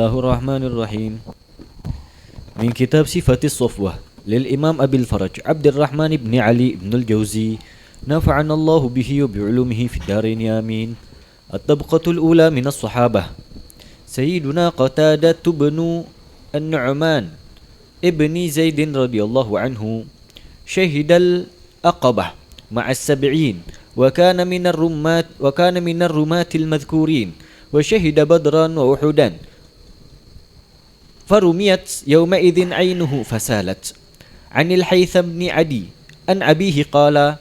Bismillahirrahmanirrahim. Min kitab Sifatis Safwah lil Imam Abil Faraj Abdurrahman ibn Ali ibn al-Jawzi nafa'ana Allahu bihi wa bi'ulumihi fid darain amin. At-tabqatul ula min as-sahabah Sayyiduna Qatadah ibn an-Nu'man ibni Zaid radhiyallahu anhu syahidal aqabah ma'as sab'in wa kana min ar-rumatil madhkurin wa syahida badran wa uhudan فرميت يومئذ عينه فسالت عن الحيثم بن عدي عن أبيه قال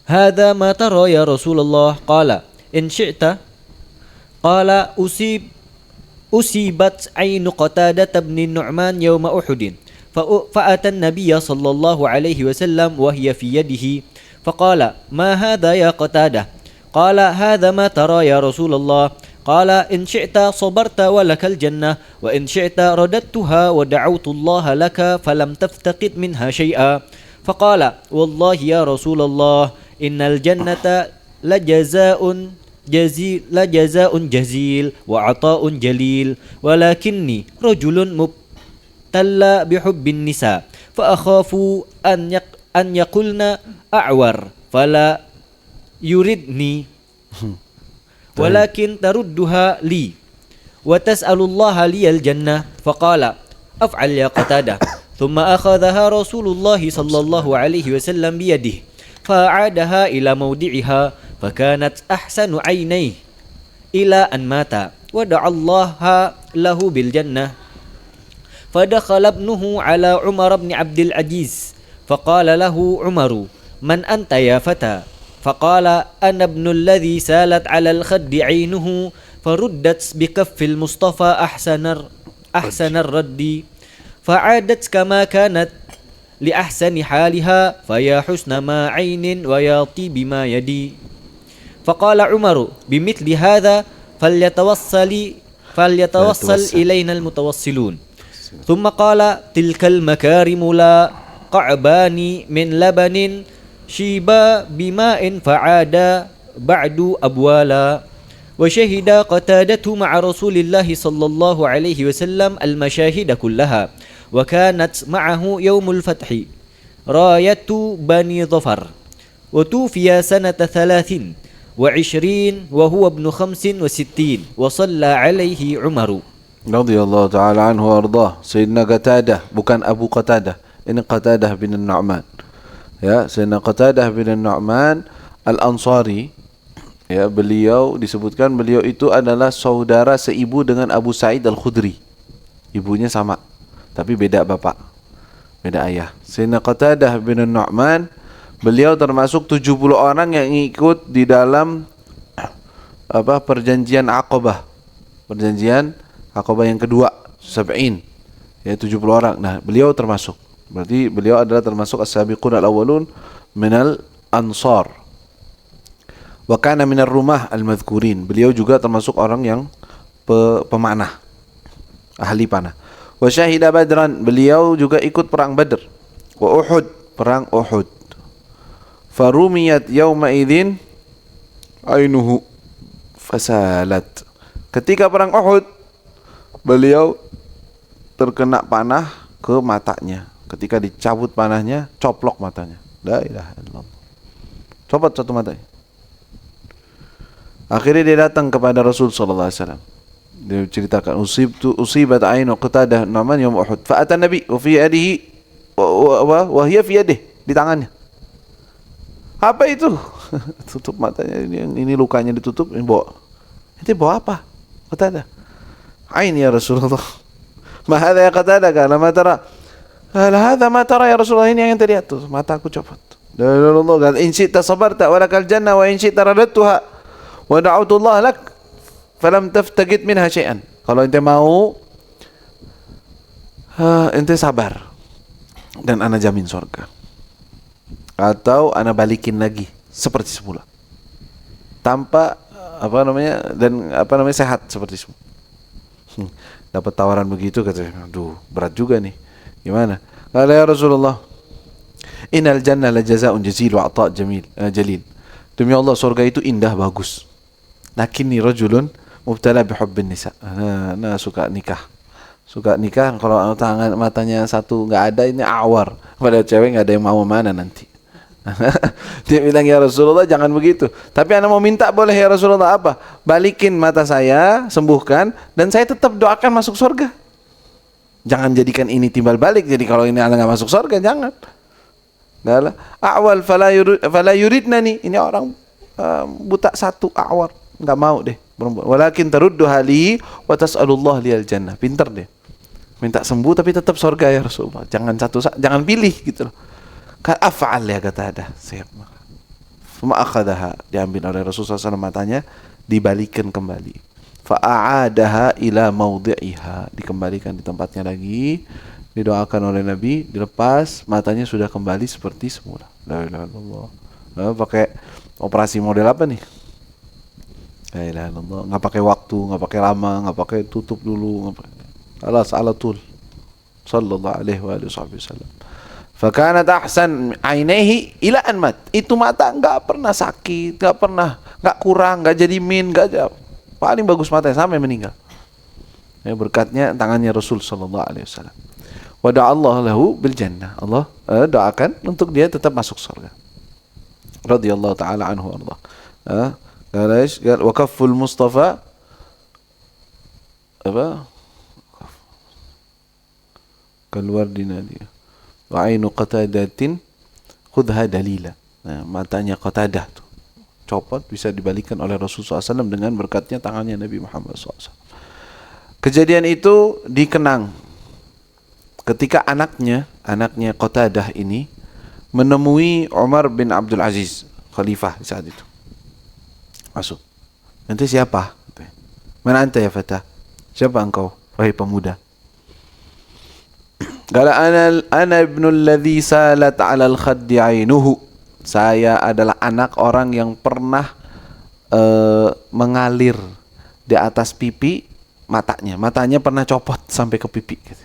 هذا ما ترى يا رسول الله قال إن شئت قال أصيبت عين قتادة بن النعمان يوم أحد فأتى النبي صلى الله عليه وسلم وهي في يده فقال ما هذا يا قتادة قال هذا ما ترى يا رسول الله قال إن شئت صبرت ولك الجنة وإن شئت رددتها ودعوت الله لك فلم تفتقد منها شيئا فقال والله يا رسول الله إن الجنة لجزاء جزيل وعطاء جليل ولكني رجل مبتلى بحب النساء فأخاف أن يقولن أعور فلا يردني ولكن تردها لي وتسأل الله لي الجنة فقال أفعل يا قتادة ثم أخذها رسول الله صلى الله عليه وسلم بيده فأعادها إلى موضعها فكانت أحسن عينيه إلى أن مات ودعا الله له بالجنة فدخل ابنه على عمر بن عبد العزيز فقال له عمر من أنت يا فتى فقال أنا ابن الذي سالت على الخد عينه فردت بكف المصطفى أحسن الرد فعادت كما كانت لأحسن حالها فيا حسن ما عين ويا طيب ما يدي فقال عمر بمثل هذا فليتوصل إلينا المتوصلون ثم قال تلك المكارم لا قعبان من لبن شيبا بماء فعادا بعد أبوالا وشهد قتادة مع رسول الله صلى الله عليه وسلم المشاهد كلها وكانت معه يوم الفتح راية بني ظفر وتوفي سنة 23 وهو ابن 65 وصلى عليه عمر رضي الله تعالى عنه وارضاه. Sayyidina Qatadah, bukan Abu Qatadah, ini Qatadah bin Nu'man. Ya, Sayyidina Qatadah bin Nu'man Al-Ansari, ya, beliau disebutkan beliau itu adalah saudara seibu dengan Abu Sa'id Al-Khudri. Ibunya sama, tapi beda bapak, beda ayah. Sayyidina Qatadah bin Nu'man, beliau termasuk 70 orang yang ikut di dalam perjanjian Aqabah. Perjanjian Aqabah yang kedua, Sab'in, ya, 70 orang. Nah, beliau termasuk. Berarti beliau adalah termasuk as-sabiqun al-awwalun minal ansar. Wa kana minar rumah al-madhkurin. Beliau juga termasuk orang yang pemanah, ahli panah. Wa syahida badran. Beliau juga ikut perang Badr. Wa Uhud, perang Uhud. Farumiyat yawma idzin ainuhu fasalat. Ketika perang Uhud, beliau terkena panah ke matanya. Ketika dicabut panahnya, coplok matanya. La ilaha illallah. Copot satu matanya. Akhirnya dia datang kepada Rasul sallallahu alaihi wasallam. Dia ceritakan usibat ainu Qatadah Nu'man yawm Uhud. Fa ata Nabi wa fi yadihi wa hiya fi yadihi, di tangannya. Apa itu? Tutup matanya, ini lukanya ditutup, ini bawa. Itu bawa apa? Qatadah. Ain ya Rasulullah. Ma hadha ya Qatadah? Qala ma tara? Hadha ma tara ya Rasulullah, ini yang terlihat tuh, mataku copot. Allah in syi'ta sabarta wa lakal jannah wa in syi'ta radadtuha wa da'utu Allah lak falam taftaqid minha syai'an. Kalau ente mau, ente sabar dan ana jamin surga, atau ana balikin lagi seperti semula tanpa sehat seperti semula. Dapat tawaran begitu, katanya, aduh, berat juga nih. Gimana? Kata ya Rasulullah, innal jannah la jazaa'un jazil wa 'ata' jalil. Demi Allah, surga itu indah, bagus. Lakinni rajulun mubtala bihubbin nisa. Nah, suka nikah. Suka nikah, kalau tangan matanya satu nggak ada, ini awar. Pada cewek nggak ada yang mau mana nanti. Dia bilang, ya Rasulullah jangan begitu. Tapi ana mau minta boleh ya Rasulullah, apa? Balikin mata saya, sembuhkan, dan saya tetap doakan masuk surga. Jangan jadikan ini timbal balik. Jadi kalau ini ana nggak masuk surga, jangan. Nggak lah. Awal fala yuridnani. Ini orang buta satu, awar, nggak mau deh perempuan. Walakin taruddu hali wa tas'alullah liyal jannah. Pinter deh. Minta sembuh tapi tetap surga ya Rasulullah. Jangan pilih gitu loh. Kan af'al ya Qatadah. Siap. Fama akhadaha, diambil oleh Rasulullah SAW matanya, dibalikan kembali. Fa'aadaha ila mawdi'iha, dikembalikan di tempatnya lagi. Didoakan oleh Nabi, dilepas, matanya sudah kembali seperti semula. La ilaha illallah. Pakai operasi model apa nih? La ilaha illallah. Nggak pakai waktu, nggak pakai lama, nggak pakai tutup dulu, alas ala tul. Sallallahu alaihi wasallam. Fakanat ahsan ainaihi ila an mat. Itu mata nggak pernah sakit, nggak kurang, nggak jadi nggak jauh. Paling bagus matanya sampai meninggal. Ya, berkatnya tangannya Rasul sallallahu alaihi wasallam. Wa da'allahu lahu bil jannah. Allah doakan untuk dia tetap masuk surga. Radhiyallahu taala anhu arda. Qal wa kafful Mustafa apa? Keluar di dia. Wa ainu Qatadatin khudha dalila. Nah, matanya Qatadah tuh copot, bisa dibalikan oleh Rasulullah SAW dengan berkatnya tangannya Nabi Muhammad SAW. Kejadian itu dikenang ketika anaknya Qatadah ini menemui Umar bin Abdul Aziz, khalifah di saat itu. Masuk. Nanti siapa? Mana anta ya fata? Siapa engkau, wahai pemuda? Qala ana ibnul ladzi salat 'ala al-khaddi 'ainuhu. Saya adalah anak orang yang pernah mengalir di atas pipi matanya. Matanya pernah copot sampai ke pipi gitu.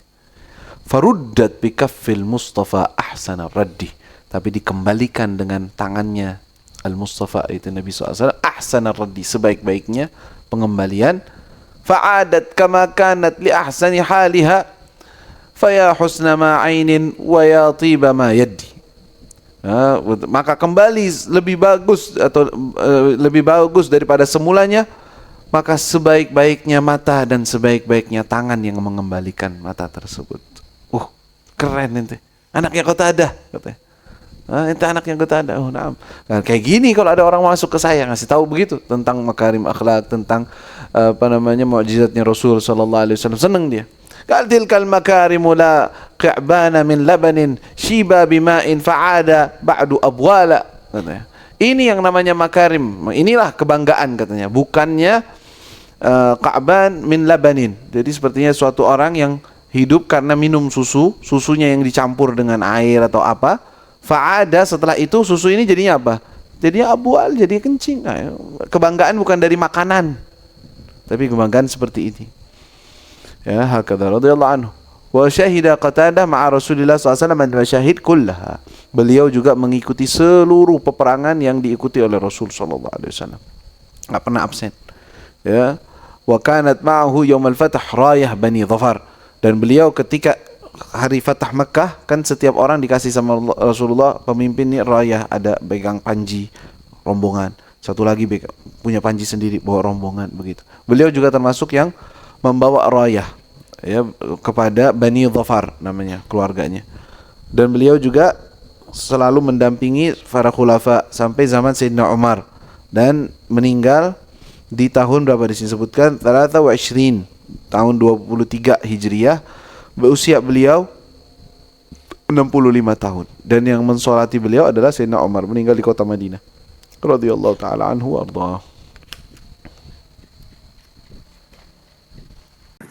Faruddat bi kaffil Mustafa ahsana raddi. Tapi dikembalikan dengan tangannya Al-Mustafa, itu Nabi SAW, ahsana raddi, sebaik-baiknya pengembalian. Fa'adat kama kanat li ahsani haliha. Faya husna ma ainin wa ya tiba ma yaddi. Maka kembali lebih bagus atau lebih bagus daripada semulanya. Maka sebaik-baiknya mata dan sebaik-baiknya tangan yang mengembalikan mata tersebut. Keren ente. Anaknya Qatadah katanya. Ente anaknya Qatadah. Oh, naam. Nah, kayak gini kalau ada orang masuk ke saya ngasih tahu begitu tentang makarim akhlak, tentang mukjizatnya Rasul sallallahu alaihi wasallam, senang dia. Qal tilkal makarimu la qa'bana min labanin shiba bima'in fa'ada ba'du abwala. Ini yang namanya makarim. Inilah kebanggaan katanya. Bukannya qa'ban min labanin. Jadi sepertinya suatu orang yang hidup karena minum susunya yang dicampur dengan air atau apa. Fa'ada, setelah itu susu ini jadinya apa? Jadinya abwal, jadi kencing. Nah, kebanggaan bukan dari makanan, tapi kebanggaan seperti ini. Ya, hakadha radhiyallahu anhu. Wa syahida Qatadah ma'a Rasulillah SAW al-masyahid kullaha. Beliau juga mengikuti seluruh peperangan yang diikuti oleh Rasul sallallahu alaihi wasallam. Enggak pernah absen. Ya. Wa kanat ma'ahu yaumul fath rayah Bani Dhafar. Dan beliau ketika hari Fatah Mekah, kan setiap orang dikasih sama Rasulullah pemimpin nih rayah, ada pegang panji rombongan. Satu lagi punya panji sendiri bawa rombongan begitu. Beliau juga termasuk yang membawa rayah ya kepada Bani Dhafar namanya keluarganya. Dan beliau juga selalu mendampingi para khulafa sampai zaman Sayyidina Umar, dan meninggal di tahun berapa di sini sebutkan 23 tahun 23 Hijriah. Usia beliau 65 tahun, dan yang mensolati beliau adalah Sayyidina Umar, meninggal di kota Madinah radhiyallahu taala anhu warḍah.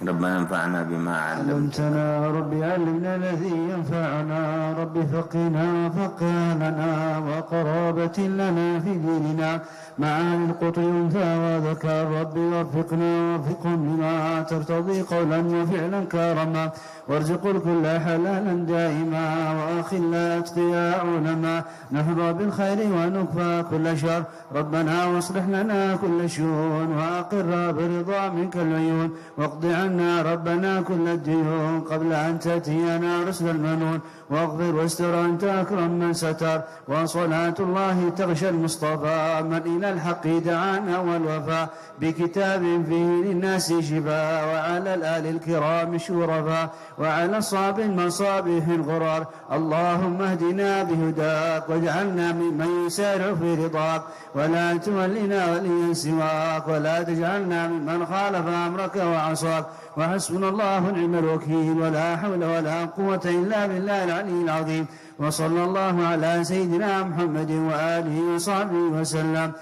ربنا انفعنا بما علمتنا. رب علمنا الذي ينفعنا. رب فقنا فقهنا وقرابة لنا في ديننا مع القطع أنثى وذكر. رب وفقنا ووفقهم لما ترتضي قولا وفعلا كرما. وارزق الكل حلالا دائما وأخل أتقياء علما. نحظى بالخير ونكفى كل شر. ربنا واصلح لنا كل شؤون وأقر برضا منك العيون. واقض عنا ربنا كل الديون قبل أن تأتينا رسل المنون. واغفر واستر أنت أكرم من ستر. وصلاة الله تغشى المصطفى من إلى الحق دعانا والوفاء بكتاب فيه للناس شفاء. وعلى الآل الكرام الشرفاء وعلى الصاب المصابيح الغرار. اللهم اهدنا بهداك واجعلنا ممن يسارع في رضاك ولا تولنا وليا سواك ولا تجعلنا ممن خالف أمرك وعصاك. وحسبنا الله ونعم الوكيل ولا حول ولا قوة إلا بالله العلي العظيم. وصلى الله على سيدنا محمد وآله وصحبه وسلم.